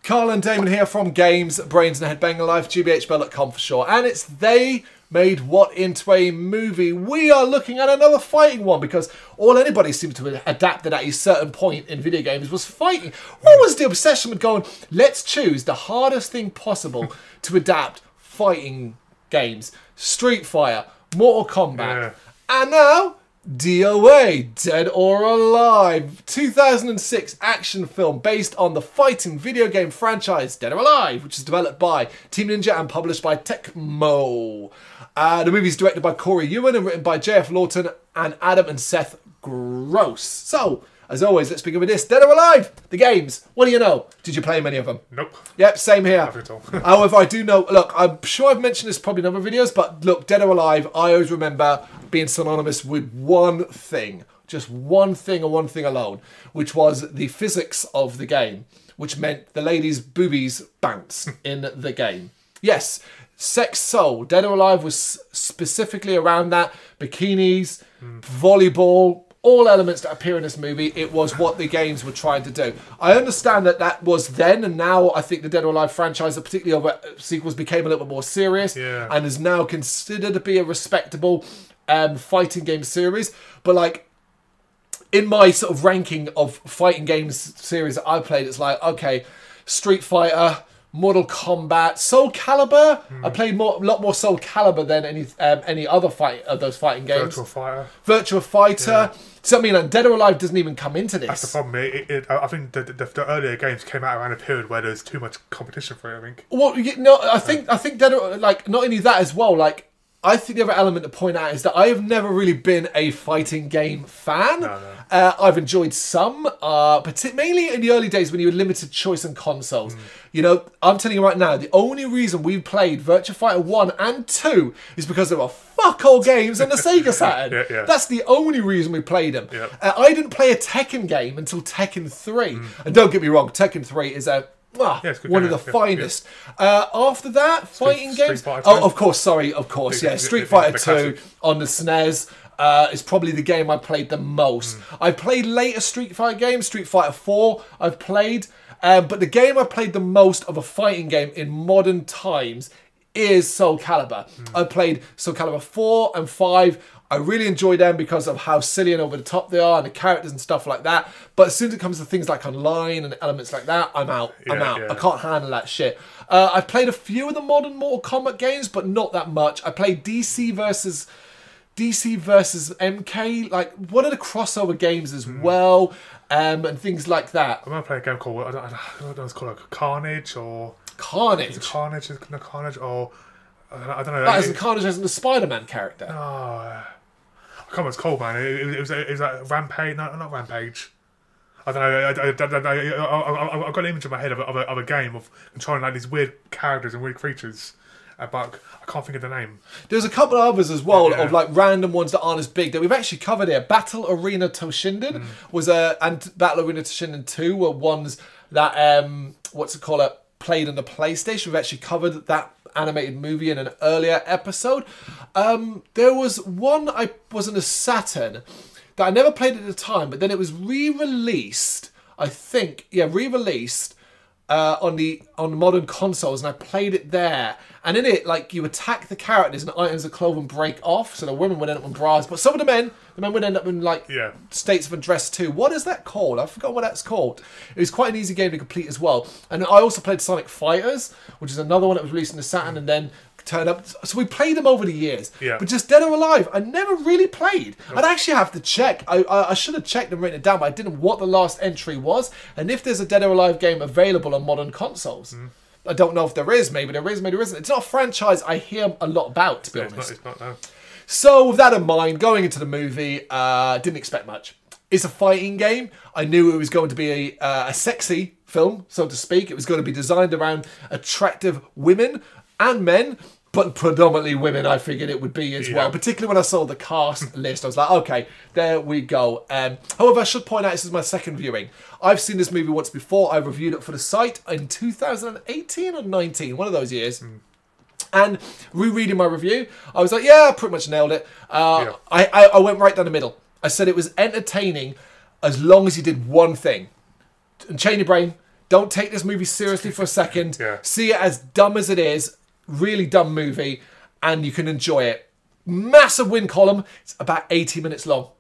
Carl and Damon here from Brrraains A Head-Banging Life, gbhblofficial for short. And it's they made what into a movie. We are looking at another fighting one because all anybody seemed to have adapted at a certain point in video games was fighting. What was the obsession with going, let's choose the hardest thing possible to adapt fighting games? Street Fighter, Mortal Kombat, and now DOA, Dead or Alive, 2006 action film based on the fighting video game franchise Dead or Alive, which is developed by Team Ninja and published by Tecmo. The movie is directed by Corey Ewan and written by J.F. Lawton and Adam and Seth Gross. So, as always, let's begin with this. Dead or Alive, the games. What do you know? Did you play many of them? Nope. Yep, same here. Nothing at all. However, I do know, look, I'm sure I've mentioned this probably in other videos, but look, Dead or Alive, I always remember being synonymous with one thing. Just one thing and one thing alone, which was the physics of the game, which meant the ladies' boobies bounce in the game. Yes, sex sold. Dead or Alive was specifically around that. Bikinis, volleyball, all elements that appear in this movie. It was what the games were trying to do. I understand that that was then, and now I think the Dead or Alive franchise, particularly over sequels, became a little bit more serious and is now considered to be a respectable fighting game series. But like, in my sort of ranking of fighting games series that I played, it's like, okay, Street Fighter, Mortal Kombat, Soul Calibur. I played a lot more Soul Calibur than any other those fighting games. Virtua Fighter. So I mean, like, Dead or Alive doesn't even come into this. That's the problem. I think the earlier games came out around a period where there's too much competition for it. I think. Well, no, I think Dead or, like, not only that as well. Like, I think the other element to point out is that I have never really been a fighting game fan. No. I've enjoyed some, mainly in the early days when you had limited choice on consoles. You know, I'm telling you right now, the only reason we played Virtua Fighter 1 and 2 is because there were fuck all games on the Sega Saturn. That's the only reason we played them. I didn't play a Tekken game until Tekken 3. And don't get me wrong, Tekken 3 is a... one of the finest. After that, fighting games. Oh, of course, yeah. Street Fighter 2 on the SNES is probably the game I played the most. I've played later Street Fighter games. Street Fighter 4 I've played. But the game I played the most of a fighting game in modern times is Soul Calibur. I played Soul Calibur 4 and 5. I really enjoy them because of how silly and over the top they are and the characters and stuff like that. But as soon as it comes to things like online and elements like that, I'm out. I'm out. I can't handle that shit. I've played a few of the modern Mortal Kombat games, but not that much. I played DC versus MK, like one of the crossover games as well, and things like that. I'm gonna play a game called, I don't know what it's called, like Carnage or... Carnage? Is it Carnage? Is it Carnage or... I don't know. That isn't Carnage, isn't the Spider-Man character. No. I can't remember what it's called, man. It was like Rampage. No, not Rampage. I don't know. I've got an image in my head of a game of controlling like these weird characters and weird creatures. But I can't think of the name. There's a couple of others as well, of like random ones that aren't as big that we've actually covered here. Battle Arena Toshinden was and Battle Arena Toshinden 2 were ones that played on the PlayStation. We've actually covered that animated movie in an earlier episode. There was one I was on a Saturn that I never played at the time, but then it was re-released. I think, re-released on the modern consoles, and I played it there. And in it, like, you attack the characters and items of clothing break off, so the women would end up in bras, but some of the men would end up in like states of undress too. What is that called? I forgot what that's called. It was quite an easy game to complete as well. And I also played Sonic Fighters, which is another one that was released in the Saturn and then turned up. So we played them over the years. But just Dead or Alive, I never really played. I'd actually have to check. I should have checked and written it down, but I didn't know what the last entry was. And if there's a Dead or Alive game available on modern consoles. I don't know if there is. Maybe there is, maybe there isn't. It's not a franchise I hear a lot about, to be honest. It's not, no. So with that in mind, going into the movie, didn't expect much. It's a fighting game. I knew it was going to be a sexy film, so to speak. It was going to be designed around attractive women and men, but predominantly women, I figured it would be as well. Particularly when I saw the cast list, I was like, okay, there we go. However, I should point out, this is my second viewing. I've seen this movie once before. I reviewed it for the site in 2018 or 19, one of those years. And rereading my review, I was like, yeah, I pretty much nailed it. I went right down the middle. I said it was entertaining as long as you did one thing. And chain your brain, Don't take this movie seriously for a second. Yeah. See it as dumb as it is. Really dumb movie. And you can enjoy it. Massive win column. It's about 80 minutes long.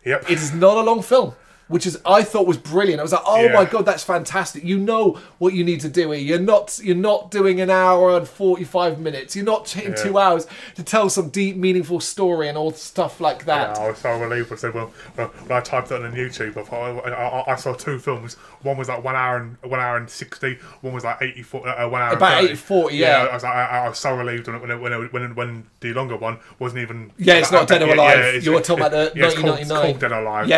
Yep. It is not a long film, which is I thought was brilliant. I was like, oh my God, that's fantastic. You know what you need to do here. You're not doing an hour and 45 minutes. You're not taking 2 hours to tell some deep, meaningful story and all stuff like that. Yeah, I was so relieved. I said, well, when I typed it on YouTube, I saw 2 films. One was like 1 hour and 60. One was like 84. 1 hour. About 8:40. Yeah. I was so relieved when the longer one wasn't even. Yeah, it's not Dead or Alive. Yeah, you were talking about the 1999. It's called Dead or Alive.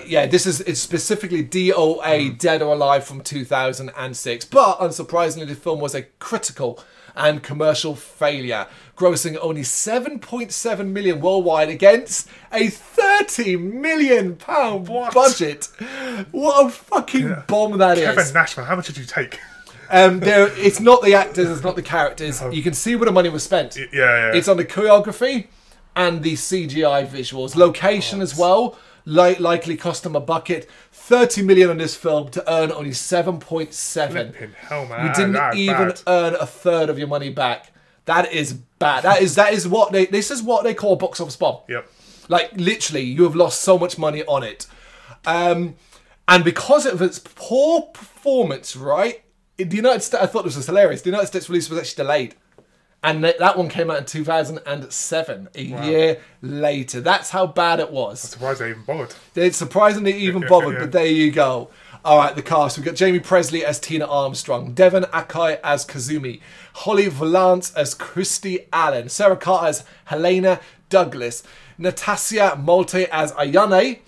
Yeah. It's specifically DOA, Dead or Alive from 2006. But unsurprisingly, the film was a critical and commercial failure, grossing only 7.7 million worldwide against a £30 million budget. What a fucking bomb that is. Kevin Nash, man, how much did you take? It's not the actors, it's not the characters. You can see where the money was spent. Yeah. It's on the choreography and the CGI visuals. Location as well. Likely cost them a bucket. 30 million on this film to earn only 7.7. Hell, man. You didn't even earn a third of your money back. That is bad. This is what they call a box office bomb. Yep. Like literally, you have lost so much money on it, and because of its poor performance, right? The United States, I thought this was hilarious. The United States release was actually delayed. And that one came out in 2007, a year later. That's how bad it was. I'm surprised they even bothered. It's surprising they even bothered, but there you go. All right, the cast. We've got Jamie Presley as Tina Armstrong, Devon Akai as Kazumi, Holly Valance as Christy Allen, Sarah Carter as Helena Douglas, Natasha Molte as Ayane,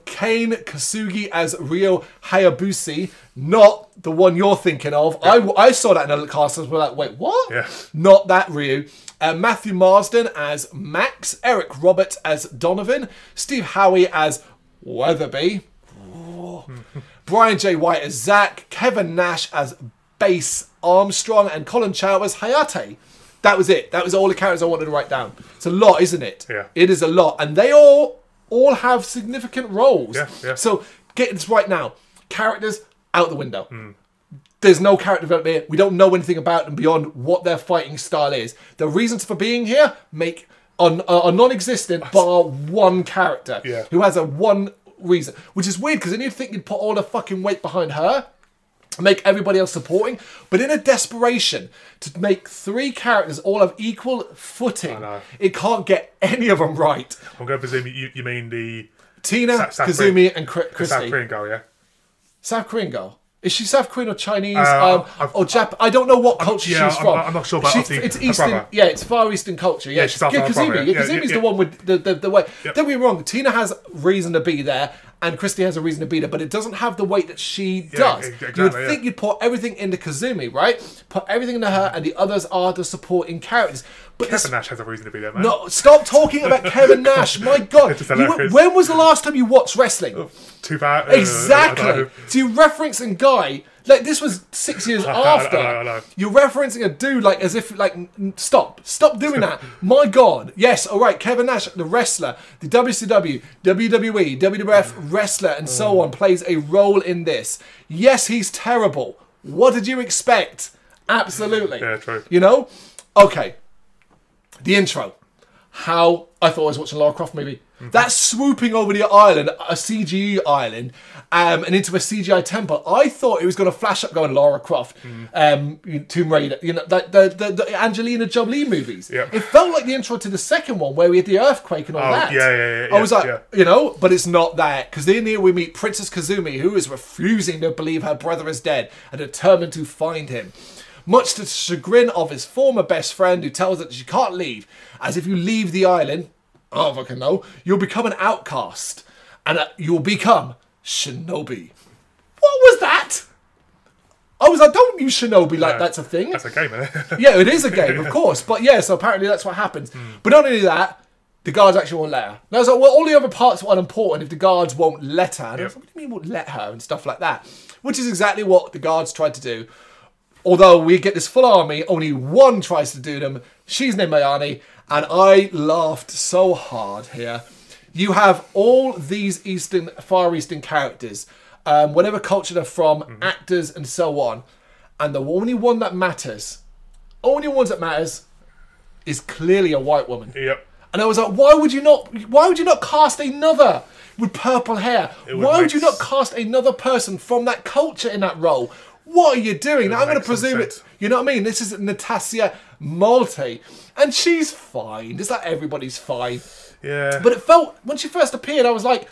Kane Kasugi as Ryo Hayabusa, not the one you're thinking of. Yeah. I saw that in the cast and was like, wait, what? Yeah. Not that Ryu. Matthew Marsden as Max, Eric Roberts as Donovan, Steve Howie as Weatherby, Brian J. White as Zach, Kevin Nash as Bass Armstrong, and Colin Chow as Hayate. That was it. That was all the characters I wanted to write down. It's a lot, isn't it? Yeah. It is a lot. And they all have significant roles. Yeah. So get this right now. Characters out the window. There's no character development here. We don't know anything about them beyond what their fighting style is. The reasons for being here are non-existent bar one character who has a one reason, which is weird because then you'd think you'd put all the fucking weight behind her, make everybody else supporting, but in a desperation to make 3 characters all have equal footing, it can't get any of them right. I'm going to presume you mean the Tina, Kazumi, and Christy. South Korean girl, yeah. South Korean girl. Is she South Korean or Chinese or Jap? I don't know what culture she's from. I'm not sure about it's Eastern. Yeah, it's Far Eastern culture. Yeah, she's Kazumi. Kazumi's the one with the way. Don't get me wrong. Tina has reason to be there, and Christy has a reason to be there, but it doesn't have the weight that she does. Exactly, you would think you'd put everything into Kazumi, right? Put everything into her, and the others are the supporting characters. But Kevin Nash has a reason to be there, man. No, stop talking about Kevin Nash. My God. When was the last time you watched wrestling? 2000. Exactly. So you're referencing Guy. Like, this was 6 years after. I know. You're referencing a dude like as if like stop doing that. My God. Yes, all right. Kevin Nash, the wrestler, the WCW, WWE, WWF wrestler, and so on, plays a role in this. Yes, he's terrible. What did you expect? Absolutely. Yeah, true. You know? Okay. The intro. How I thought I was watching a Lara Croft movie. That swooping over the island, a CGI island, and into a CGI temple. I thought it was going to flash up going Lara Croft, Tomb Raider, you know, the Angelina Jolie movies. Yep. It felt like the intro to the second one where we had the earthquake and all that. Yeah. I was like, you know, but it's not that. Because in here we meet Princess Kazumi, who is refusing to believe her brother is dead and determined to find him. Much to the chagrin of his former best friend, who tells her that she can't leave, as if you leave the island, oh fucking no, you'll become an outcast, and you'll become Shinobi. What was that? I was like, don't use Shinobi like that's a thing. That's a game, isn't it? Yeah, it is a game, of course. But yeah, so apparently that's what happens. But not only that, the guards actually won't let her. And I was like, well, all the other parts are unimportant if the guards won't let her. And I was like, what do you mean won't let her and stuff like that? Which is exactly what the guards tried to do. Although we get this full army, only one tries to do them. She's named Mayani, and I laughed so hard here. You have all these Far Eastern characters. whatever culture they're from, actors and so on. And the only one that matters, is clearly a white woman. Yep. And I was like, why would you not cast another with purple hair? Why would you not cast another person from that culture in that role? What are you doing? Now, I'm going to presume it. You know what I mean? This is Natasha Malte, and she's fine. It's like everybody's fine. Yeah. But it felt, when she first appeared, I was like,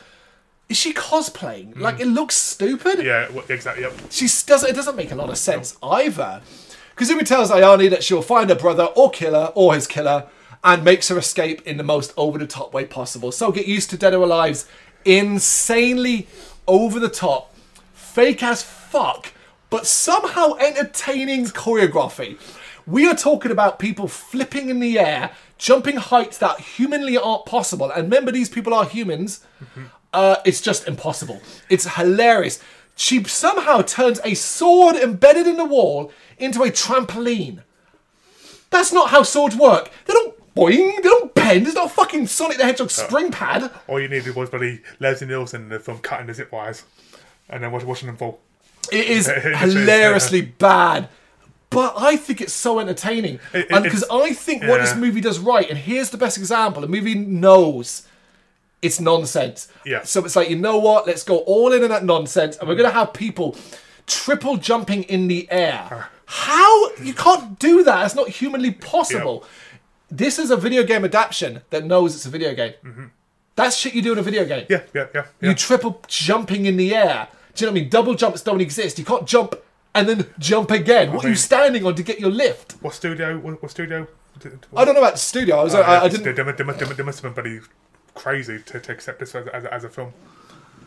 is she cosplaying? Like, it looks stupid. Yeah, exactly. Yep. It doesn't make a lot of sense either. Because Umi tells Ayane that she'll find her brother or killer or his killer and makes her escape in the most over-the-top way possible. So get used to Dead or Alive's insanely over-the-top, fake as fuck, but somehow entertaining choreography. We are talking about people flipping in the air, jumping heights that humanly aren't possible. And remember, these people are humans. It's just impossible. It's hilarious. She somehow turns a sword embedded in the wall into a trampoline. That's not how swords work. They don't boing, they don't bend. There's not a fucking Sonic the Hedgehog spring pad. All you needed was bloody Leslie Nielsen from cutting the zip wires and then watching them fall. It is hilariously bad. But I think it's so entertaining. Because I think what this movie does right, and here's the best example, the movie knows it's nonsense. Yeah. So it's like, you know what? Let's go all in on that nonsense, and we're going to have people triple jumping in the air. How? You can't do that. It's not humanly possible. Yeah. This is a video game adaptation that knows it's a video game. That's shit you do in a video game. Yeah. You triple jumping in the air. Do you know what I mean? Double jumps don't exist. You can't jump and then jump again. What are you standing on to get your lift? What studio? I don't know about the studio. I didn't. They must have been bloody crazy to accept this as a film.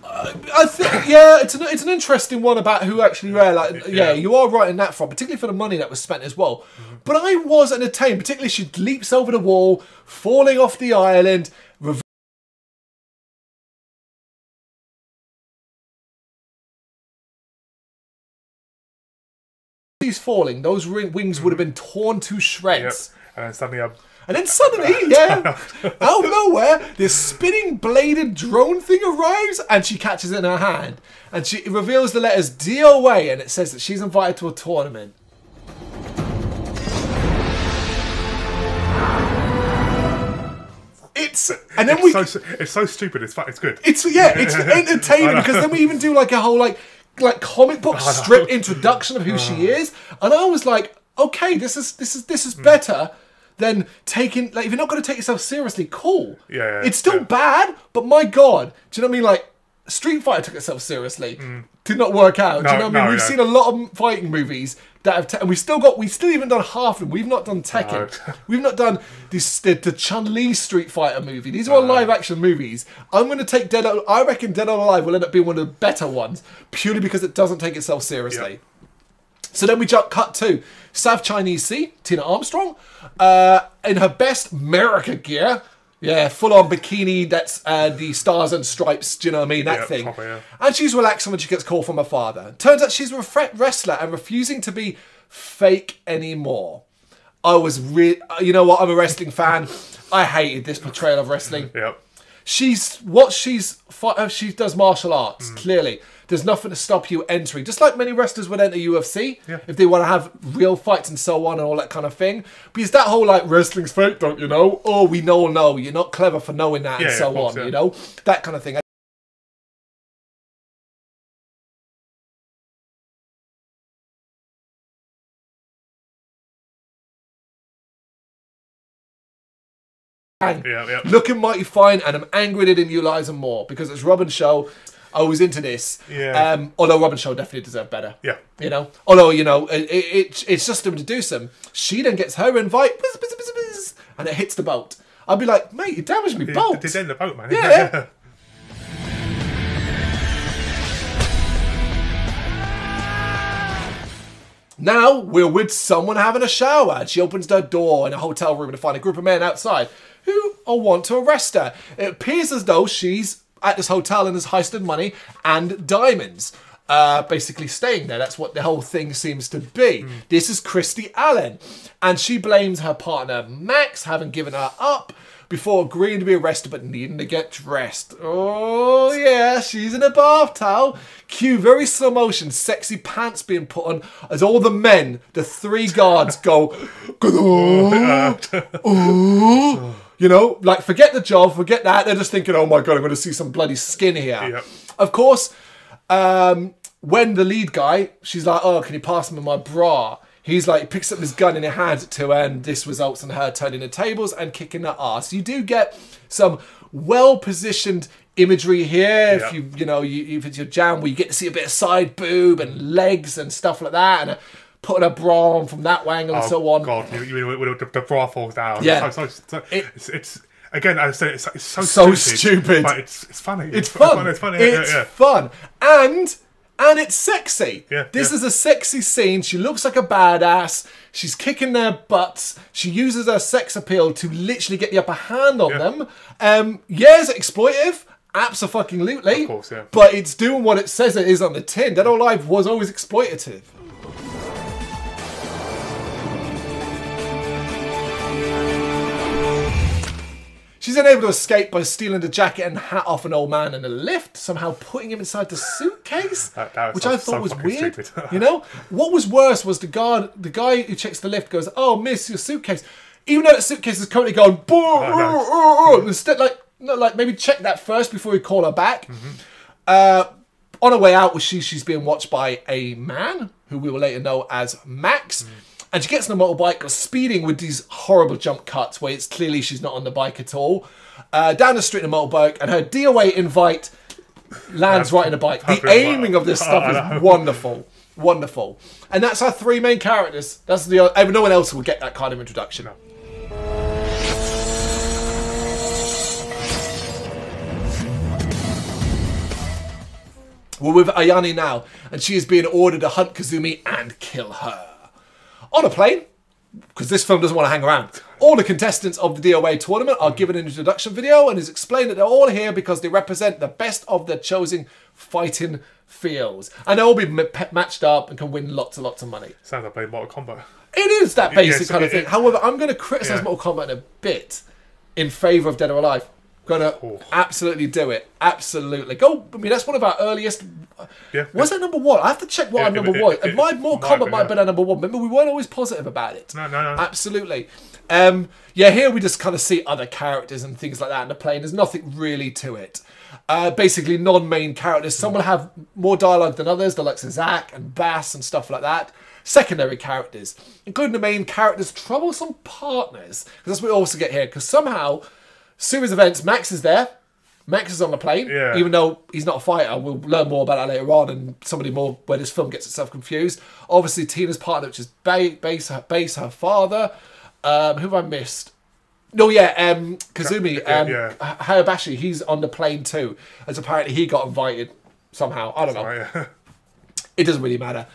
I think, it's an interesting one about who actually you are right in that front, particularly for the money that was spent as well. But I was entertained, particularly she leaps over the wall, falling off the island. She's falling, those wings would have been torn to shreds. Yep. And then suddenly, out of nowhere, this spinning bladed drone thing arrives and she catches it in her hand. And she reveals the letters DOA and it says that she's invited to a tournament. It's so stupid. It's good. It's entertaining because then we even do like a whole like comic book strip introduction of who she is, and I was like, okay, this is better than taking, like, if you're not going to take yourself seriously, cool. Yeah. It's still bad, but my God, do you know what I mean? Like, Street Fighter took itself seriously. Did not work out. Do you know what I mean? We've seen a lot of fighting movies that have, and we still even done half of them. We've not done Tekken. No. We've not done the Chun-Li Street Fighter movie. These are all live action movies. I'm going to take I reckon Dead or Alive will end up being one of the better ones, purely because it doesn't take itself seriously. Yep. So then we cut to South Chinese Sea, Tina Armstrong, in her best America gear. Yeah, full-on bikini, that's the stars and stripes, do you know what I mean? That thing. Proper, And she's relaxing when she gets called from her father. Turns out she's a wrestler and refusing to be fake anymore. I was you know what, I'm a wrestling fan. I hated this portrayal of wrestling. Yep. She does martial arts, clearly. There's nothing to stop you entering. Just like many wrestlers would enter UFC if they want to have real fights and so on and all that kind of thing. Because that whole like, wrestling's fake, don't you know? Oh, we know. You're not clever for knowing that and so on, you know? That kind of thing. Looking mighty fine, and I'm angry they didn't utilise them more because it's Robin's show. I was into this. Although Robin's show definitely deserved better. Yeah. You know? Although, you know, it's just them to do some. She then gets her invite, and it hits the boat. I'd be like, mate, you damaged me boat. It's in the boat, man. Yeah. Now we're with someone having a shower. And she opens the door in a hotel room to find a group of men outside who want to arrest her. It appears as though she's at this hotel and has heisted money and diamonds. Basically staying there. That's what the whole thing seems to be. This is Christy Allen. And she blames her partner Max having given her up before agreeing to be arrested but needing to get dressed. Oh yeah, she's in a bath towel. Cue very slow motion, sexy pants being put on as all the men, the 3 guards go, oh. You know, like forget the job, forget that. They're just thinking, oh my God, I'm going to see some bloody skin here. Yep. Of course, when the lead guy, she's like, oh, can you pass me my bra? He's like, he picks up his gun and he hands it to her, and this results in her turning the tables and kicking her ass. You do get some well-positioned imagery here. Yep. If it's your jam, where you get to see a bit of side boob and legs and stuff like that, and putting a bra on from that angle and so on. God, you mean when the bra falls down? Yeah. It's again, I said, it's so stupid. But it's funny. It's fun. It's funny. It's fun. And it's sexy. This is a sexy scene. She looks like a badass. She's kicking their butts. She uses her sex appeal to literally get the upper hand on them. Is it exploitive? Abso-fucking-lutely. Of course, yeah. But it's doing what it says it is on the tin. Dead or Alive was always exploitative. She's then able to escape by stealing the jacket and hat off an old man in a lift, somehow putting him inside the suitcase, which I thought was weird. You know, what was worse was the guy who checks the lift goes, "Oh, miss, your suitcase," even though the suitcase is currently going, instead, like maybe check that first before you call her back. On her way out, she's being watched by a man who we will later know as Max. And she gets on a motorbike, goes speeding with these horrible jump cuts where it's clearly she's not on the bike at all. Down the street in a motorbike, and her DOA invite lands right in the bike. The aiming of this stuff is wonderful. Wonderful. And that's our 3 main characters. That's no one else will get that kind of introduction. No. We're with Ayane now, and she is being ordered to hunt Kazumi and kill her. On a plane, because this film doesn't want to hang around, all the contestants of the DOA tournament are given an introduction video, and it's explained that they're all here because they represent the best of their chosen fighting fields. And they'll all be matched up and can win lots and lots of money. Sounds like playing Mortal Kombat. It is that basic kind of thing. However, I'm going to criticise Mortal Kombat in a bit in favour of Dead or Alive. Gonna absolutely do it. Absolutely. That's one of our earliest. Was that number 1? I have to check what our number was. Mortal Kombat might have been our number 1. Remember, we weren't always positive about it. No. Absolutely. Here we just kind of see other characters and things like that in the plane. There's nothing really to it. Basically, non-main characters. Some will have more dialogue than others, the likes of Zack and Bass and stuff like that. Secondary characters, including the main characters' troublesome partners. Because that's what we also get here. Because somehow, series of events, Max is there. Max is on the plane, even though he's not a fighter. We'll learn more about that later on, and somebody more where this film gets itself confused. Obviously, Tina's partner, which is Base, her father. Who have I missed? Kazumi, Hayabashi, he's on the plane too, as apparently he got invited somehow. I don't know. It doesn't really matter.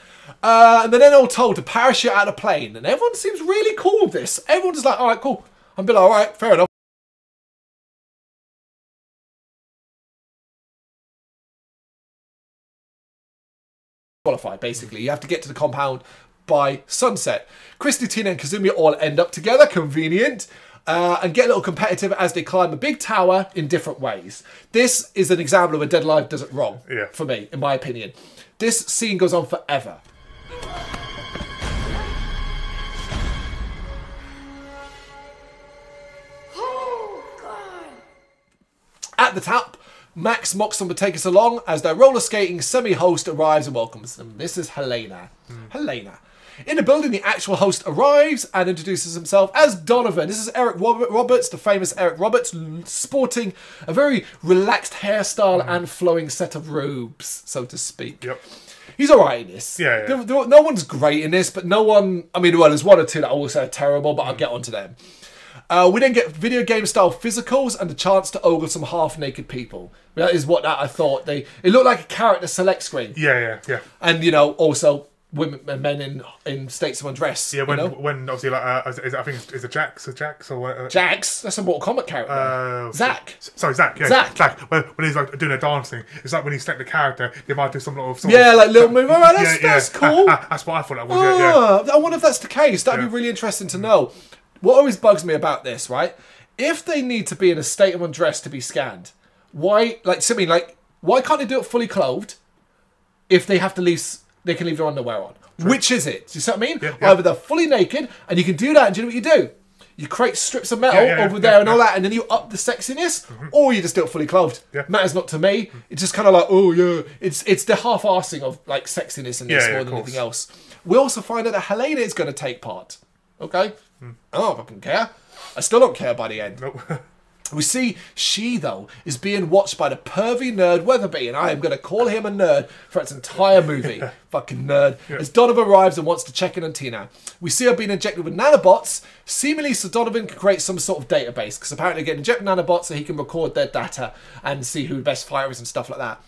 And then all told to parachute out of the plane, and everyone seems really cool with this. Everyone's just like, all right, cool. I'm like, all right, fair enough. Qualified, basically. You have to get to the compound by sunset. Christy, Tina and Kazumi all end up together, convenient, and get a little competitive as they climb a big tower in different ways. This is an example of where Dead Alive does it wrong, for me, in my opinion. This scene goes on forever. Oh, God. At the top, Max mocks them to take us along as their roller skating semi-host arrives and welcomes them. This is Helena. Helena. In the building, the actual host arrives and introduces himself as Donovan. This is Eric Roberts, the famous Eric Roberts, sporting a very relaxed hairstyle and flowing set of robes, so to speak. Yep. He's alright in this. Yeah. No one's great in this, but no one... I mean, well, there's 1 or 2 that I will say are terrible, but I'll get onto them. We then get video game style physicals and the chance to ogle some half-naked people. That is what I thought. It looked like a character select screen. Yeah. And, also women and men in states of undress. Yeah, when obviously, like, I think it's a Jax or what? Jax? That's a Mortal Kombat character. Zack. Sorry, Zack. Yeah, Zack. When he's like doing a dancing, it's like when he's set the character, they might do some little... like little move. All right, that's cool. That's what I thought that was, I wonder if that's the case. That'd be really interesting to know. What always bugs me about this, right, if they need to be in a state of undress to be scanned, why, why can't they do it fully clothed if they have to leave, they can leave their underwear on? True. Which is it? Do you see what I mean? Yeah, yeah. Either they're fully naked, and you can do that, and do you know what you do? You create strips of metal over there and all that, and then you up the sexiness, or you just do it fully clothed. Yeah. Matters not to me. It's just kind of like, oh yeah, it's the half-arsing of like sexiness in this more than anything else. We also find out that Helena is going to take part. Okay, I don't fucking care. I still don't care by the end. Nope. We see she, though, is being watched by the pervy nerd Weatherby, and I am going to call him a nerd for its entire movie. Fucking nerd. Yeah. As Donovan arrives and wants to check in on Tina. We see her being injected with nanobots, seemingly so Donovan can create some sort of database, because apparently they get injected with nanobots so he can record their data and see who the best fighter is and stuff like that.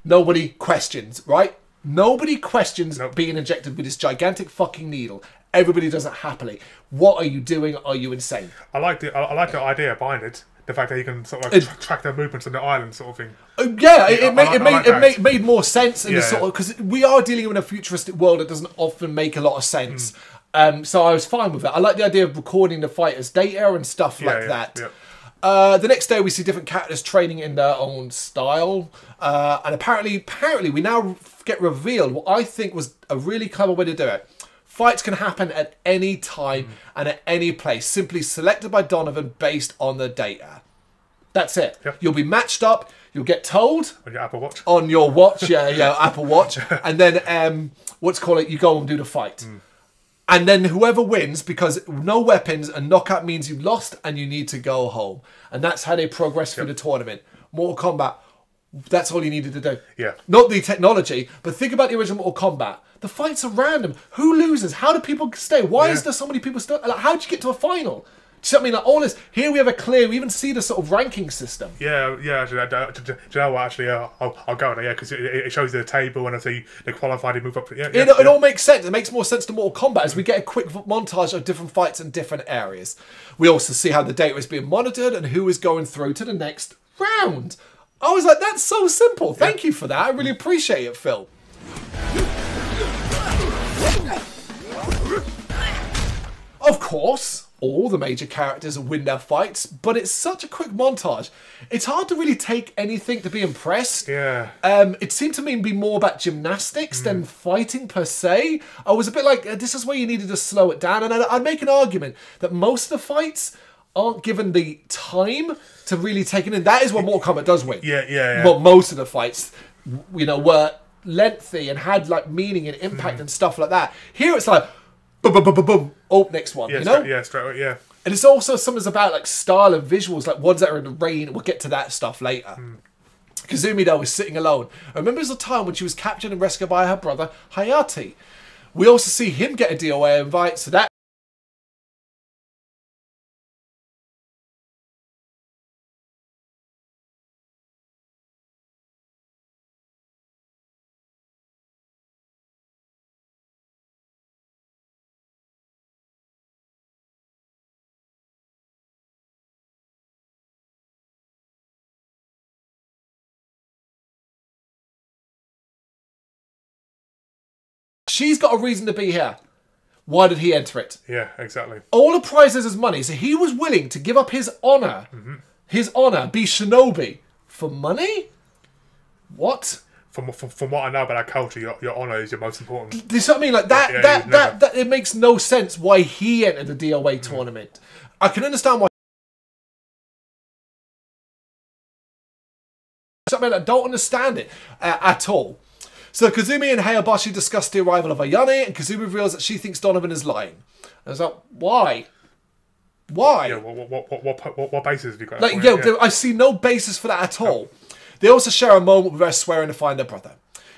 Nobody questions, right? Nobody questions being injected with this gigantic fucking needle. Everybody does it happily. What are you doing? Are you insane? I like the idea behind it. The fact that you can sort of like track their movements on the island, sort of thing. Yeah, it made more sense in the sort of, because we are dealing in a futuristic world that doesn't often make a lot of sense. So I was fine with that. I like the idea of recording the fighters' data and stuff like that. Yeah. The next day we see different characters training in their own style, and apparently we now get revealed what I think was a really clever way to do it. Fights can happen at any time and at any place, simply selected by Donovan based on the data. That's it. Yep. You'll be matched up, you'll get told... On your Apple Watch. On your watch, yeah, Apple Watch. And then, you go and do the fight. And then whoever wins, because no weapons, a knockout means you lost and you need to go home. And that's how they progress through the tournament. Mortal Kombat, that's all you needed to do. Yeah. Not the technology, but think about the original Mortal Kombat. The fights are random. Who loses? How do people stay? Why is there so many people still? Like, how did you get to a final? Do you see what I mean? Like all this. Here we have we even see the sort of ranking system. Yeah. Actually, do you know what? Actually, I'll go on there. Yeah, because it shows the table and I see they qualified, they move up. Yeah, it all makes sense. It makes more sense to Mortal Kombat as we get a quick montage of different fights in different areas. We also see how the data is being monitored and who is going through to the next round. I was like, that's so simple. Thank you for that. I really appreciate it, Phil. Of course, all the major characters win their fights, but it's such a quick montage. It's hard to really take anything to be impressed. Yeah. It seemed to me to be more about gymnastics than fighting per se. I was a bit like, this is where you needed to slow it down. And I'd make an argument that most of the fights aren't given the time to really take it in. That is what Mortal Kombat does win. Yeah. But most of the fights, were lengthy and had like meaning and impact and stuff like that. Here it's like, boom, boom, boom, boom, boom. Oh, next one. Yeah, straight away, yeah. And it's also something about like style and visuals, like ones that are in the rain. We'll get to that stuff later. Kazumi, though, was sitting alone. I remember the time when she was captured and rescued by her brother, Hayate. We also see him get a DOA invite, so that she's got a reason to be here. Why did he enter it? Yeah, exactly. All the prizes is money, so he was willing to give up his honour. His honour, be shinobi, for money? What? From what I know about our culture, your honour is your most important. Do you see what I mean? Like that, it makes no sense why he entered the DOA tournament. I can understand why. I don't understand it at all. So Kazumi and Hayabushi discuss the arrival of Ayane, and Kazumi reveals that she thinks Donovan is lying. And I was like, why? Why? Yeah, what basis have you got? Like, I see no basis for that at all. They also share a moment with her swearing to find their brother.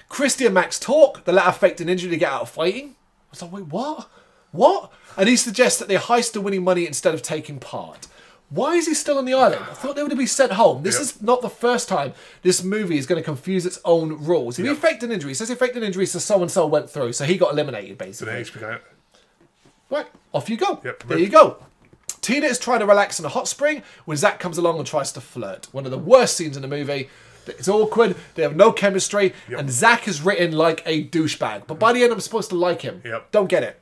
Christy and Max talk. The latter faked an injury to get out of fighting. I was like, wait, what? What? And he suggests that they heist the winning money instead of taking part. Why is he still on the island? I thought they would be sent home. This is not the first time this movie is going to confuse its own rules. If he faked an injury, he says he faked an injury so so-and-so went through, so he got eliminated, basically. Right, off you go. There you go. Tina is trying to relax in a hot spring when Zack comes along and tries to flirt. One of the worst scenes in the movie. It's awkward, they have no chemistry, and Zack is written like a douchebag. But by the end, I'm supposed to like him. Don't get it.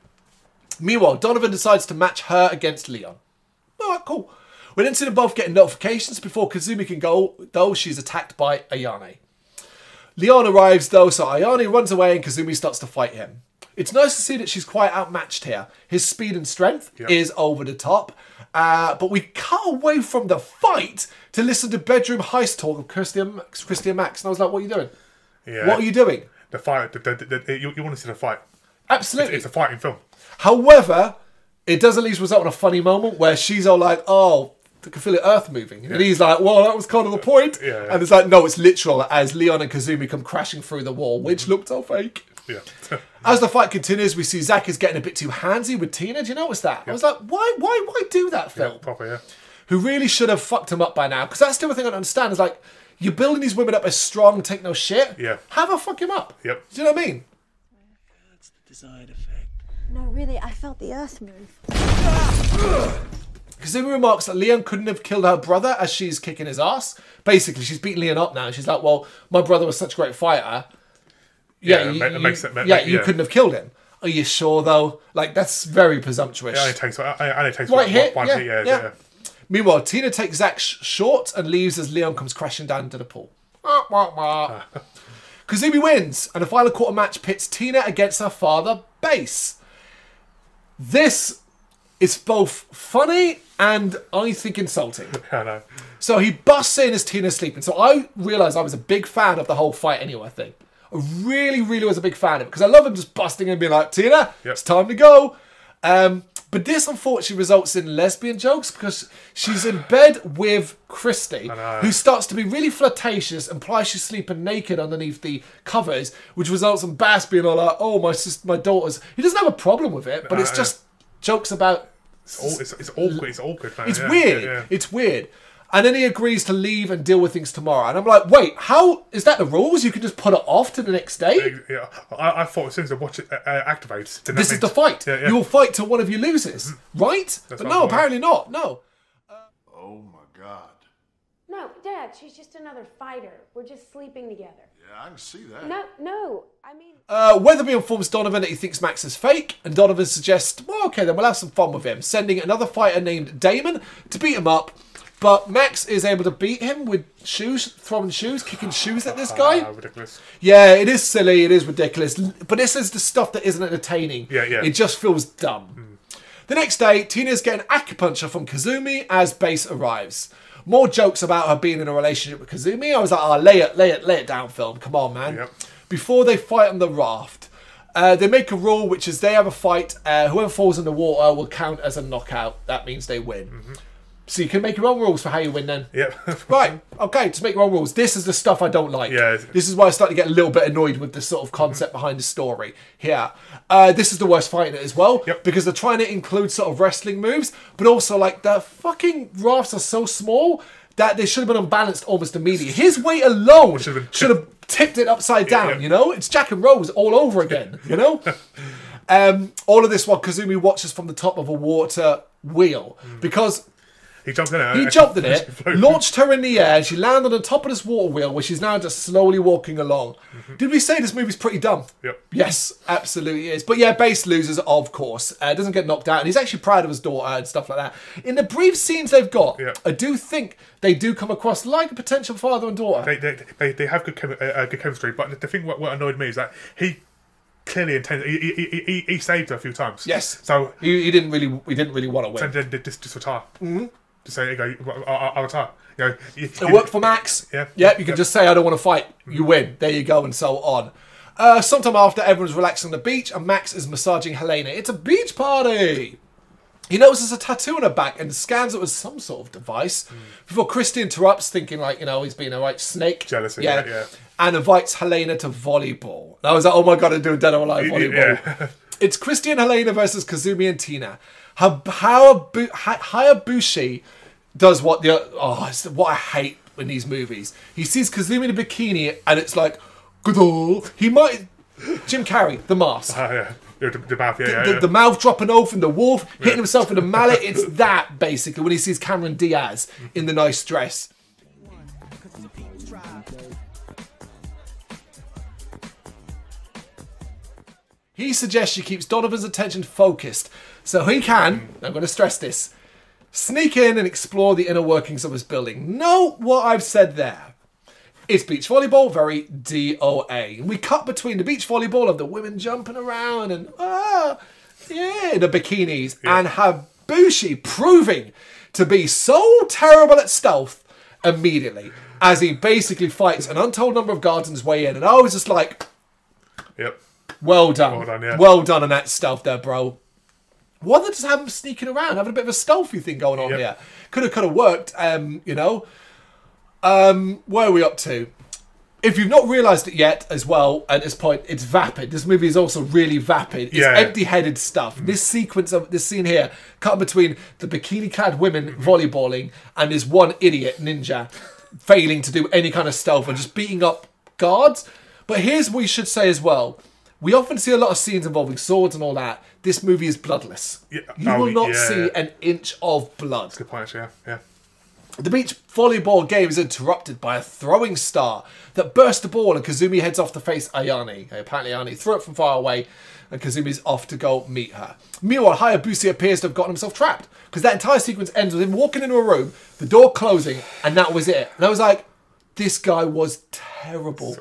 Meanwhile, Donovan decides to match her against Leon. Alright, cool. We then see them both getting notifications. Before Kazumi can go, though, she's attacked by Ayane. Leon arrives, though, so Ayane runs away and Kazumi starts to fight him. It's nice to see that she's quite outmatched here. His speed and strength is over the top. But we cut away from the fight to listen to bedroom heist talk of Christy and Max. And I was like, what are you doing? Yeah. What are you doing? The fight. You want to see the fight. Absolutely. It's a fighting film. However, it does at least result in a funny moment where she's all like, oh, I can feel the earth moving. And he's like, well, that was kind of the point. Yeah. And it's like, no, it's literal as Leon and Kazumi come crashing through the wall, which looked so fake. Yeah. As the fight continues, we see Zack is getting a bit too handsy with Tina. Do you notice that? I was like, why do that, Phil? Yeah, proper, yeah. Who really should have fucked him up by now. Because that's the other thing I don't understand is like, you're building these women up as strong, take no shit. Yeah. Have her fuck him up. Yep. Do you know what I mean? That's the desired effect. No, really, I felt the earth move. Kazumi remarks that Leon couldn't have killed her brother as she's kicking his ass. Basically, she's beating Leon up now. She's like, well, my brother was such a great fighter. Yeah, you yeah. couldn't have killed him. Are you sure, though? Like, that's very presumptuous. It only takes Right one hit, hit, yeah. Meanwhile, Tina takes Zack short and leaves as Leon comes crashing down into the pool. Kazumi wins, and the final quarter match pits Tina against her father, Bass. This is both funny and, I think, insulting. I know. So he busts in as Tina's sleeping. So I realised I was a big fan of the whole fight anyway, I think. I really, really was a big fan of it because I love him just busting in and being like, Tina, it's time to go. But this, unfortunately, results in lesbian jokes because she's in bed with Christy, who starts to be really flirtatious, implies she's sleeping naked underneath the covers, which results in Bass being all like, oh, my daughter's... He doesn't have a problem with it, but it's just jokes about... It's awkward, man. It's weird. Yeah. It's weird. And then he agrees to leave and deal with things tomorrow. And I'm like, wait, how is that the rules? You can just put it off to the next day? Yeah, I thought as soon as I watch it activates. This is the fight. Yeah. You will fight till one of you loses, right? But no, apparently not. No. Oh my God. No, Dad, she's just another fighter. We're just sleeping together. Yeah, I can see that. No, I mean... Weatherby informs Donovan that he thinks Max is fake, and Donovan suggests, well, okay, then we'll have some fun with him, sending another fighter named Damon to beat him up. But Max is able to beat him with shoes, throwing shoes, kicking shoes at this guy. Ridiculous. Yeah, it is silly, it is ridiculous. But this is the stuff that isn't entertaining. Yeah. It just feels dumb. The next day, Tina's getting acupuncture from Kazumi as Bass arrives. More jokes about her being in a relationship with Kazumi. I was like, oh, lay it down, film. Come on, man. Yep. Before they fight on the raft, they make a rule, which is they have a fight. Whoever falls in the water will count as a knockout. That means they win. So you can make your own rules for how you win then. Yep. Right, okay, just make your own rules. This is the stuff I don't like. Yeah. This is why I start to get a little bit annoyed with the sort of concept behind the story here. This is the worst fight in it as well. Yep. Because they're trying to include sort of wrestling moves, but also like the fucking rafts are so small that they should have been unbalanced almost immediately. His weight alone should have tipped it upside down, you know? It's Jack and Rose all over again, you know? All of this while Kazumi watches from the top of a water wheel. Because... He jumped in it. He jumped in it, launched her in the air, and she landed on top of this water wheel where she's now just slowly walking along. Did we say this movie's pretty dumb? Yep. Yes, absolutely is. But yeah, Bass loses, of course. Doesn't get knocked out, and he's actually proud of his daughter and stuff like that. In the brief scenes they've got, I do think they do come across like a potential father and daughter. They have good chemistry, but the thing what annoyed me is that he clearly intended. He saved her a few times. Yes. So he didn't really want to win. So then just retire. To say, I'll retire. You know, it worked for Max. You can just say, I don't want to fight. You win. There you go, and so on. Sometime after, everyone's relaxing on the beach, and Max is massaging Helena. It's a beach party. He notices a tattoo on her back and scans it with some sort of device. Before Christy interrupts, thinking like, he's being a right snake. Jealousy, and invites Helena to volleyball. And I was like, oh my God, I'm doing Dead or Alive volleyball. Yeah. It's Christy and Helena versus Kazumi and Tina. Hayabushi does what it's what I hate in these movies. He sees Kazumi in a bikini and it's like, good. He might... Jim Carrey, The Mask. The mouth, the mouth dropping open, the wolf hitting himself with a mallet. It's that, basically, when he sees Cameron Diaz in the nice dress. He suggests she keeps Donovan's attention focused so he can, I'm going to stress this, sneak in and explore the inner workings of his building. Note what I've said there. It's beach volleyball, very DOA. We cut between the beach volleyball of the women jumping around and, the bikinis, and Habushi proving to be so terrible at stealth immediately as he basically fights an untold number of guards on his way in. And I was just like, Yep. well done. Well done, yeah. Well done on that stealth there, bro. Why not just have him sneaking around, having a bit of a stealthy thing going on here? Could have worked, you know. Where are we up to? If you've not realised it yet as well, at this point, it's vapid. This movie is also really vapid. It's empty-headed stuff. This sequence of this scene here, cut between the bikini-clad women volleyballing and this one idiot ninja failing to do any kind of stealth and just beating up guards. But here's what we should say as well. We often see a lot of scenes involving swords and all that. This movie is bloodless. You will not see an inch of blood. That's a good point, actually, yeah. The beach volleyball game is interrupted by a throwing star that bursts the ball and Kazumi heads off to face Ayane. Apparently Ayane threw it from far away and Kazumi's off to go meet her. Meanwhile, Hayabusa appears to have gotten himself trapped because that entire sequence ends with him walking into a room, the door closing, and that was it. And I was like, this guy was terrible.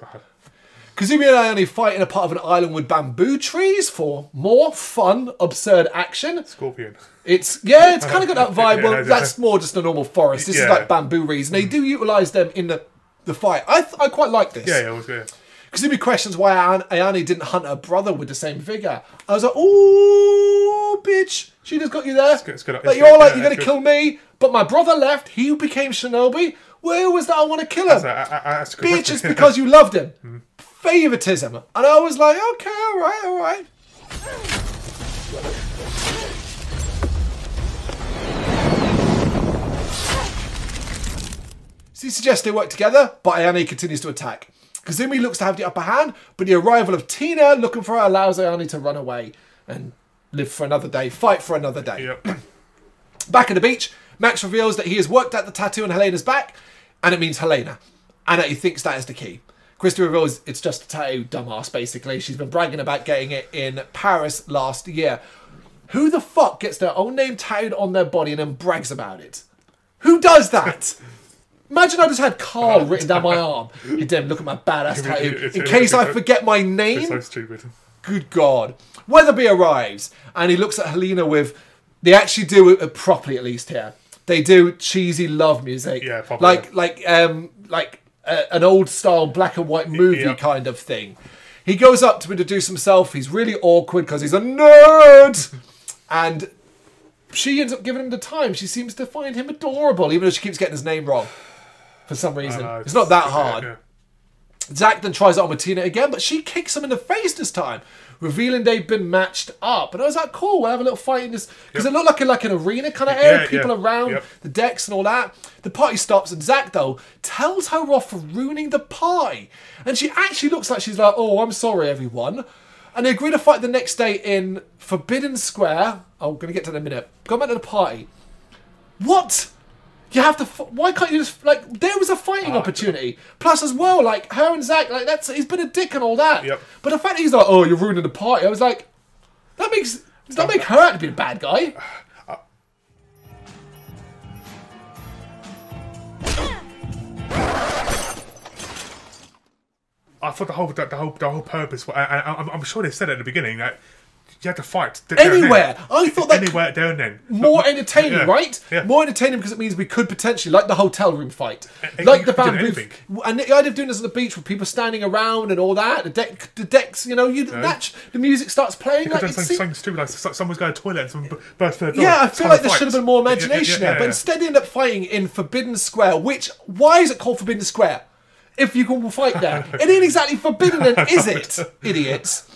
Kazumi and Ayane fight in a part of an island with bamboo trees for more fun, absurd action. Scorpion. It's kind of got that vibe. Well, that's more just a normal forest. This is like bamboo trees, and they do utilise them in the fight. I quite like this. Yeah, it was good. Kazumi questions why Ayane didn't hunt her brother with the same vigour. I was like, ooh, bitch, she just got you there. It's good. Like, you're like, you're going to kill me, but my brother left. He became Shinobi. Where was that I want to kill him? That's bitch, it's because you loved him. Favoritism. And I was like, okay, all right. So he suggests they work together, but Ayane continues to attack. Kazumi looks to have the upper hand, but the arrival of Tina looking for her allows Ayane to run away and live for another day, fight for another day. Yep. Back at the beach, Max reveals that he has worked at the tattoo on Helena's back, and it means Helena, and that he thinks that is the key. Christy reveals it's just a tattoo, dumbass, basically. She's been bragging about getting it in Paris last year. Who the fuck gets their own name tattooed on their body and then brags about it? Who does that? Imagine I just had Carl written down my arm. Hey, damn, look at my badass tattoo. In case I forget my name. It's so stupid. Good God. Weatherby arrives, and he looks at Helena with... They actually do it properly, at least here. They do cheesy love music. Yeah, probably. Like an old-style black and white movie kind of thing. He goes up to introduce himself. He's really awkward because he's a nerd. And she ends up giving him the time. She seems to find him adorable, even though she keeps getting his name wrong for some reason. It's not that hard. Yeah. Zach then tries it on with Tina again, but she kicks him in the face this time, revealing they've been matched up. And I was like, cool, we'll have a little fight in this. Because it looked like an arena kind of area, people around the decks and all that. The party stops, and Zach, though, tells her off for ruining the party. And she actually looks like she's like, oh, I'm sorry, everyone. And they agree to fight the next day in Forbidden Square. Oh, I'm going to get to that in a minute. Go back to the party. What? You have to... Why can't you just... Like, there was a fighting opportunity. Plus, as well, like, her and Zach, like, he's been a dick and all that. Yep. But the fact that he's like, oh, you're ruining the party. I was like, does that make her out to be a bad guy? I thought the whole purpose... I'm sure they said it at the beginning, that you had to fight. Anywhere. I thought that... Anywhere there and then. More entertaining, right? Yeah. More entertaining because it means we could potentially, like the hotel room fight, like the bamboo. And the idea of doing this on the beach with people standing around and all that, the decks, you know, the music starts playing. Like, something stupid, like someone's going to the toilet and someone bursts through the door. Yeah, I feel like there should have been more imagination there. But instead they end up fighting in Forbidden Square, why is it called Forbidden Square? If you can fight there. It ain't exactly forbidden then, is it? Idiots.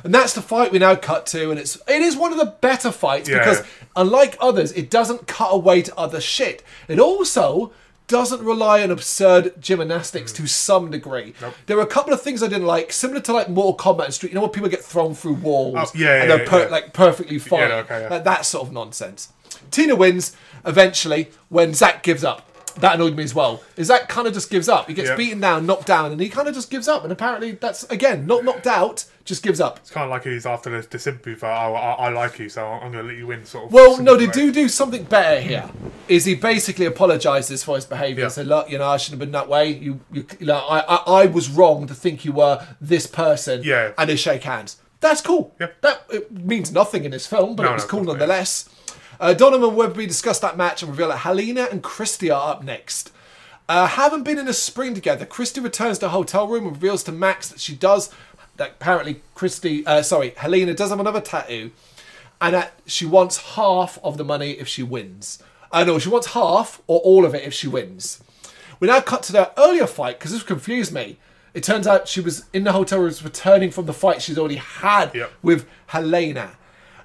And that's the fight we now cut to, and it is one of the better fights because, unlike others, it doesn't cut away to other shit. It also doesn't rely on absurd gymnastics to some degree. Nope. There were a couple of things I didn't like, similar to like Mortal Kombat and Street. You know when people get thrown through walls and they're like perfectly fine, like that sort of nonsense. Tina wins eventually when Zach gives up. That annoyed me as well. Is that kind of just gives up. He gets Yep. beaten down, knocked down, and he kind of just gives up. And apparently that's, again, not knocked out, just gives up. It's kind of like he's after the sympathy for, oh, I like you, so I'm going to let you win, sort of. Well, no, they do something better here. Is he basically apologises for his behaviour and said, look, you know, I shouldn't have been that way. You know, I was wrong to think you were this person. Yeah. And they shake hands. That's cool. Yeah. That it means nothing in this film, but No, it was no, cool of course, nonetheless. Donovan and Webby discuss that match and reveal that Helena and Christy are up next. Having been in a spring together, Christy returns to the hotel room and reveals to Max that she does, that apparently Helena does have another tattoo, and that she wants half of the money if she wins. No, she wants half or all of it if she wins. We now cut to their earlier fight, because this confused me. It turns out she was in the hotel room returning from the fight she's already had with Helena.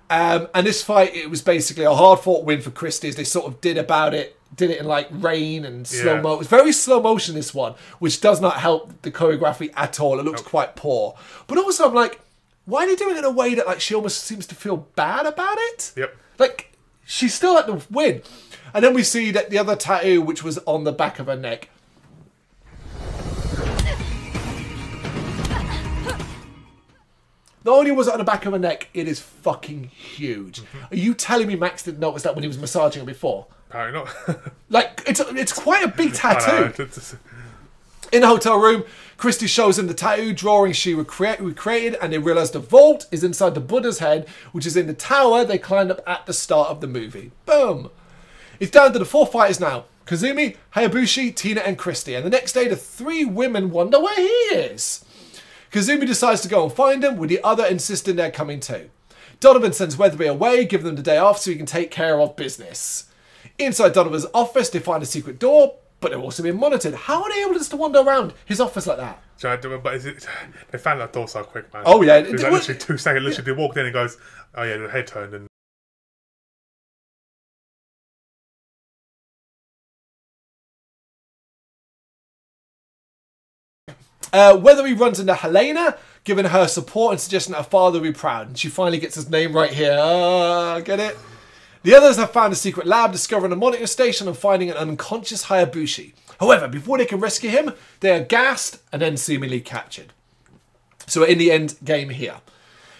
And this fight, it was basically a hard-fought win for Christy, as they sort of did it in like rain and slow-mo. It was very slow motion, this one, which does not help the choreography at all. It looks quite poor. But also, I'm like, why are they doing it in a way that like she almost seems to feel bad about it? Yep. Like, she still had to win. And then we see that the other tattoo, which was on the back of her neck. Not only was it on the back of her neck, it is fucking huge. Are you telling me Max didn't notice that when he was massaging her before? Apparently not. Like, it's quite a big tattoo. In the hotel room, Christy shows him the tattoo drawing she recreated, and they realise the vault is inside the Buddha's head, which is in the tower they climbed up at the start of the movie. Boom. It's down to the 4 fighters now. Kazumi, Hayabushi, Tina and Christy. And the next day, the 3 women wonder where he is. Kazumi decides to go and find him, with the other insisting they're coming too. Donovan sends Weatherby away, giving them the day off so he can take care of business. Inside Donovan's office, they find a secret door, but they're also being monitored. How are they able just to wander around his office like that? But they found that door so quick, man. Oh, yeah. It was like literally 2 seconds. Literally, they walked in and goes, oh, yeah, the head turned. And Weatherby runs into Helena, giving her support and suggesting that her father will be proud. And she finally gets his name right here. Get it? The others have found a secret lab, discovering a monitoring station and finding an unconscious Hayabushi. However, before they can rescue him, they are gassed and then seemingly captured. So we're in the end game here.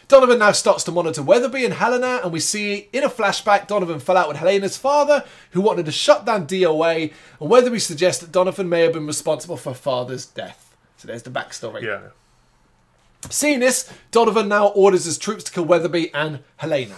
Donovan now starts to monitor Weatherby and Helena, and we see in a flashback Donovan fell out with Helena's father, who wanted to shut down DOA, and Weatherby suggests that Donovan may have been responsible for her father's death. So there's the backstory. yeah. Seeing this, Donovan now orders his troops to kill Weatherby and Helena.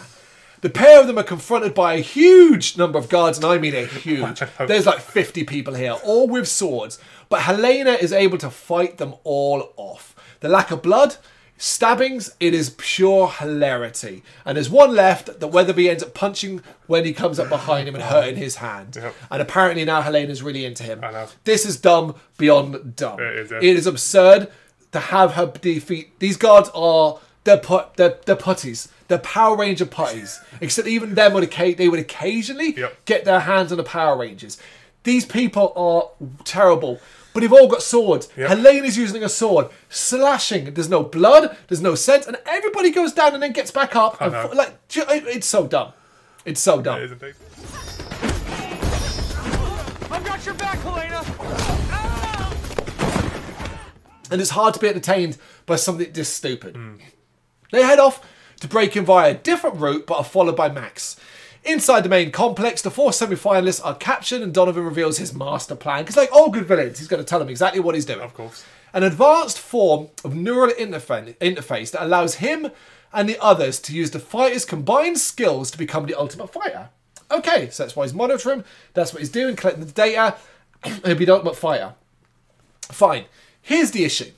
The pair of them are confronted by a huge number of guards, and I mean a huge. There's like 50 people here, all with swords. But Helena is able to fight them all off. The lack of blood, stabbings, it is pure hilarity. And there's one left that Weatherby ends up punching when he comes up behind him and hurting his hand. Yep. And apparently now Helena's really into him. I know. This is dumb beyond dumb. It is, yeah. It is absurd to have her defeat. These guards are they're putties. They're Power Ranger putties. Except even them they would occasionally get their hands on the Power Rangers. These people are terrible. But they've all got swords. Yep. Helena's using a sword, slashing. There's no blood, there's no scent, and everybody goes down and then gets back up. And it's so dumb. It's so dumb. It is indeed. I've got your back, Helena. And it's hard to be entertained by something this stupid. They head off to break in via a different route, but are followed by Max. Inside the main complex, the 4 semi-finalists are captured, and Donovan reveals his master plan. Because like all good villains, he's going to tell them exactly what he's doing. Of course. An advanced form of neural interface that allows him and the others to use the fighters' combined skills to become the ultimate fighter. Okay, so that's why he's monitoring him. That's what he's doing, collecting the data. He'll be the ultimate fighter. Fine. Here's the issue.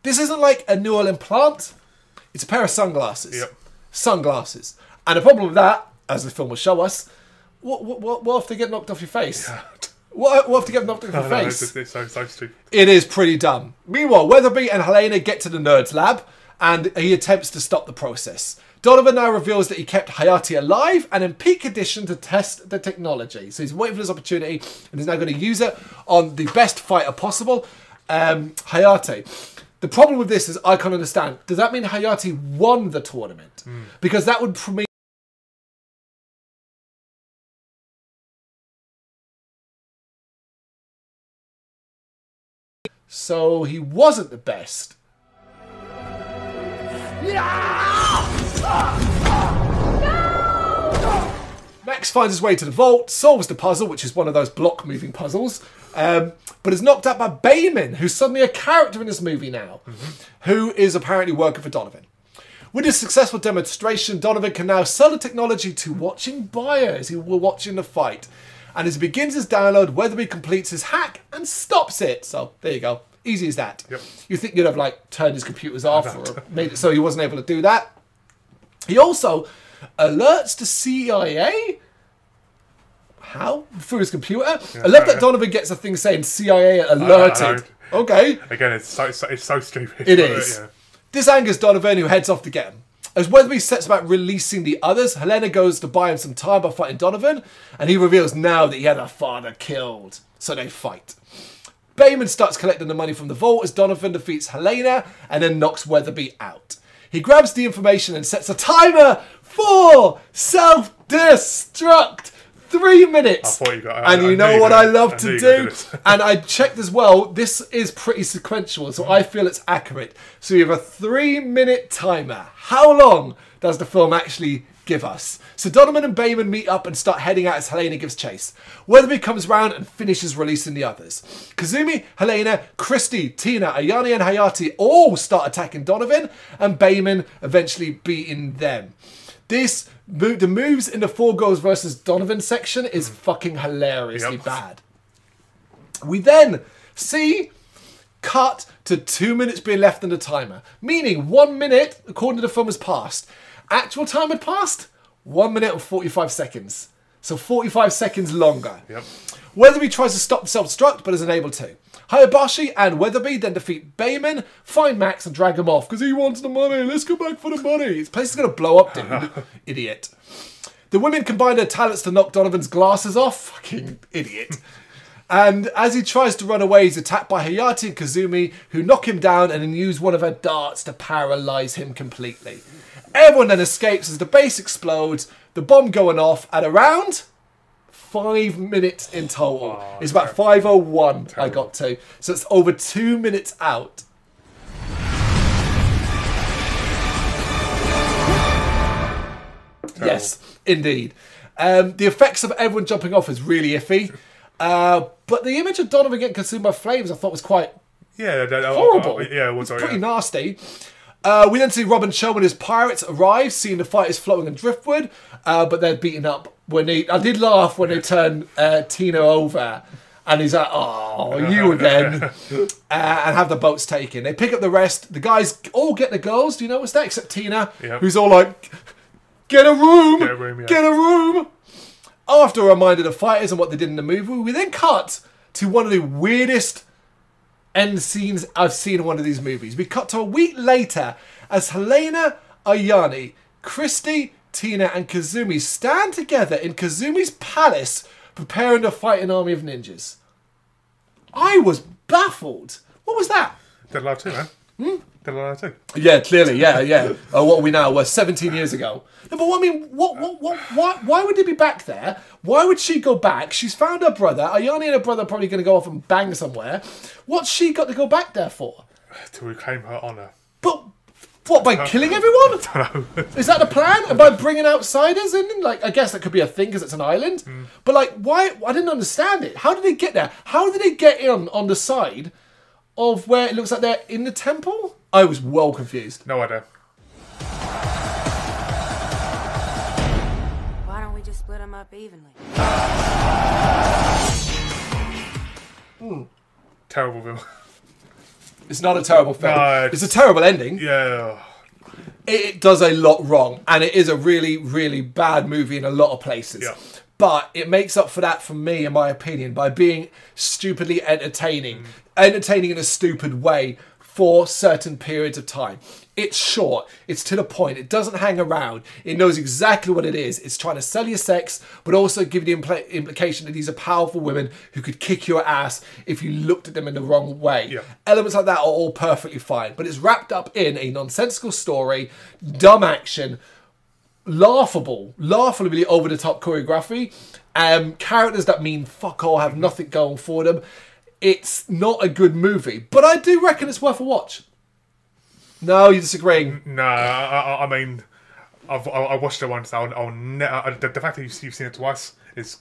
This isn't like a neural implant. It's a pair of sunglasses. Yep. Sunglasses. And the problem with that, as the film will show us, what if they get knocked off your face? Yeah. What if they get knocked off your face? It's so stupid. It is pretty dumb. Meanwhile, Weatherby and Helena get to the nerd's lab, and he attempts to stop the process. Donovan now reveals that he kept Hayate alive and in peak condition to test the technology. So he's waiting for this opportunity, and he's now going to use it on the best fighter possible, Hayate. The problem with this is I can't understand. Does that mean Hayate won the tournament? Because that would mean So he wasn't the best. Max finds his way to the vault, solves the puzzle, which is one of those block moving puzzles, but is knocked out by Damon, who's suddenly a character in this movie now, who is apparently working for Donovan. With this successful demonstration, Donovan can now sell the technology to watching buyers who were watching the fight. And as he begins his download, Weatherby completes his hack and stops it. So there you go. Easy as that. Yep. You think you'd have like turned his computers off or made it so he wasn't able to do that. He also alerts the CIA. How? Through his computer? I love that Donovan gets a thing saying CIA alerted. Okay. Again, it's so stupid. It is. Yeah. This angers Donovan, who heads off to get him. As Weatherby sets about releasing the others, Helena goes to buy him some time by fighting Donovan, and he reveals now that he had her father killed. So they fight. Damon starts collecting the money from the vault as Donovan defeats Helena and then knocks Weatherby out. He grabs the information and sets a timer for self-destruct. 3 minutes. I thought you got it. And you know what I love to do? And I checked as well, this is pretty sequential, so I feel it's accurate. So you have a 3-minute timer. How long does the film actually give us? So Donovan and Damon meet up and start heading out as Helena gives chase. Weatherby comes round and finishes releasing the others. Kazumi, Helena, Christy, Tina, Ayane and Hayate all start attacking Donovan, and Damon eventually beating them. The moves in the Four Girls versus Donovan section is fucking hilariously bad. We then see cut to 2 minutes being left in the timer, meaning 1 minute, according to the film, has passed. Actual time had passed 1 minute and 45 seconds. So 45 seconds longer. Yep. Weatherby tries to stop the self-destruct, but is unable to. Hayabashi and Weatherby then defeat Damon, find Max and drag him off because he wants the money. Let's go back for the money. This place is going to blow up, dude. Idiot. The women combine their talents to knock Donovan's glasses off. Fucking idiot. And as he tries to run away, he's attacked by Hayate and Kazumi, who knock him down and then use one of her darts to paralyze him completely. Everyone then escapes as the base explodes, the bomb going off at around 5 minutes in total. Oh, it's about 5:01 I got to. So it's over 2 minutes out. Terrible. Yes, indeed. The effects of everyone jumping off is really iffy. But the image of Donovan getting consumed by flames I thought was quite horrible. It was pretty nasty. We then see Rob and Show and his pirates arrive, seeing the fighters floating in driftwood, but they're beaten up. I did laugh when they turn Tina over, and he's like, "Oh, you again," and have the boats taken. They pick up the rest. The guys all get the girls. Do you notice that? Except Tina, who's all like, "Get a room, get a room." After a reminder of the fighters and what they did in the movie, we then cut to one of the weirdest end scenes I've seen in one of these movies. We cut to a week later as Helena, Ayane, Christy, Tina and Kazumi stand together in Kazumi's palace preparing to fight an army of ninjas. I was baffled. What was that? Dead Alive 2, man. Dead Alive 2. Yeah, clearly, yeah. What are we now? We're 17 years ago. No, but I mean, why would they be back there? Why would she go back? She's found her brother. Ayane and her brother are probably going to go off and bang somewhere. What's she got to go back there for? To reclaim her honour. But what, by killing everyone? I don't know. Is that the plan? And by bringing outsiders in? Like, I guess that could be a thing because it's an island. But like, why? I didn't understand it. How did they get there? How did they get in on the side of where it looks like they're in the temple? I was well confused. No idea. Why don't we just split them up evenly? Terrible film. It's not a terrible film. No, it's a terrible ending. Yeah. It does a lot wrong. And it is a really, really bad movie in a lot of places. Yeah. But it makes up for that, for me, in my opinion, by being stupidly entertaining. Entertaining in a stupid way for certain periods of time. It's short. It's to the point. It doesn't hang around. It knows exactly what it is. It's trying to sell you sex, but also give you the implication that these are powerful women who could kick your ass if you looked at them in the wrong way. Yeah. Elements like that are all perfectly fine, but it's wrapped up in a nonsensical story, dumb action, laughably over-the-top choreography, characters that mean fuck all, have nothing going for them. it's not a good movie. But I do reckon it's worth a watch. No, you're disagreeing. No, I mean, I watched it once. The fact that you've seen it twice is...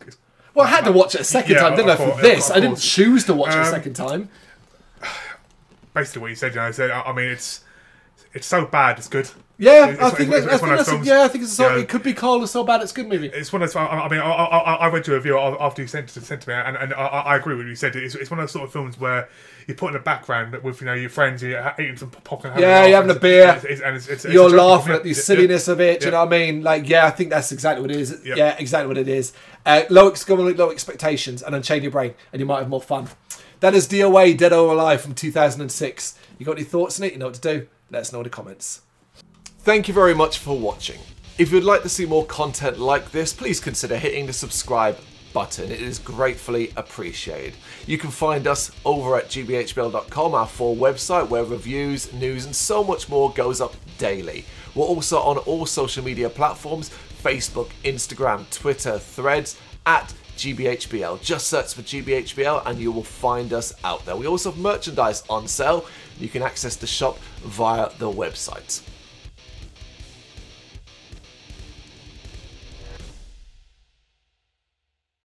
Well, I had to watch it a second time, didn't I, for this? I didn't choose to watch it a second time. Basically what you said, I mean, it's so bad, it's good. Yeah, I think it could be called a so bad it's good movie. It's one of those. I mean, I read your review after you sent it to me, and I agree with what you said. It's one of those sort of films where you put in the background with your friends, you're eating some popcorn. Yeah, you're having a beer. You're laughing at the silliness of it. Yeah. You know what I mean? Like, I think that's exactly what it is. Yeah, exactly what it is. Low expectations, and unchain your brain, and you might have more fun. That is DOA, Dead or Alive from 2006. You got any thoughts on it? You know what to do. Let us know in the comments. Thank you very much for watching. If you'd like to see more content like this, please consider hitting the subscribe button. It is gratefully appreciated. You can find us over at gbhbl.com, our full website, where reviews, news and so much more goes up daily. We're also on all social media platforms, Facebook, Instagram, Twitter, Threads, at GBHBL. Just search for GBHBL and you will find us out there. We also have merchandise on sale. You can access the shop via the website.